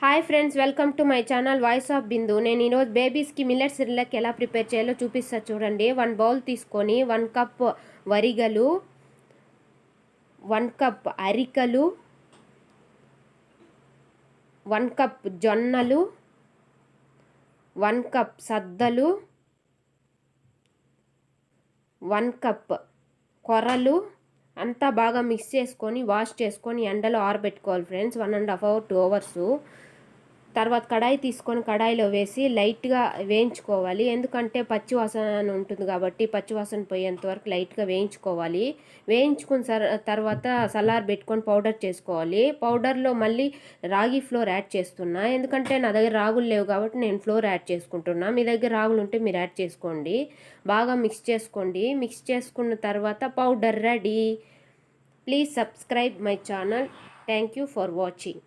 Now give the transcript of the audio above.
Hi friends, welcome to my channel voice of Bindu. నేను ఈరోజు బేబీస్కి millet సిరిలక్ ఎలా ప్రిపేర్ చేయాలో చూపిస్తా చూడండి. 1 బౌల్ తీసుకొని 1 కప్ వరిగలు, 1 కప్ అరికలు, 1 కప్ జొన్నలు, 1 కప్ సద్దలు, 1 కప్ కొర్రలు అంతా బాగా మిక్స్ చేసుకొని వాష్ చేసుకొని ఎండలో ఆరబెట్టుకోవాలి ఫ్రెండ్స్. 1.5 hour 2 hours. తర్వాత కడాయి తీసుకొని కడాయిలో వేసి లైట్గా వేయించుకోవాలి. ఎందుకంటే పచ్చివాసన ఉంటుంది కాబట్టి పచ్చివాసన పోయేంత వరకు లైట్గా వేయించుకోవాలి. వేయించుకున్న తర్వాత సలార్ పెట్టుకొని పౌడర్ చేసుకోవాలి. పౌడర్లో మళ్ళీ రాగి ఫ్లోర్ యాడ్ చేస్తున్నా, ఎందుకంటే నా దగ్గర రాగులు లేవు కాబట్టి నేను ఫ్లోర్ యాడ్ చేసుకుంటున్నా. మీ దగ్గర రాగులు ఉంటే మీరు యాడ్ చేసుకోండి. బాగా మిక్స్ చేసుకోండి. మిక్స్ చేసుకున్న తర్వాత powder ready. Please subscribe my channel. Thank you for watching.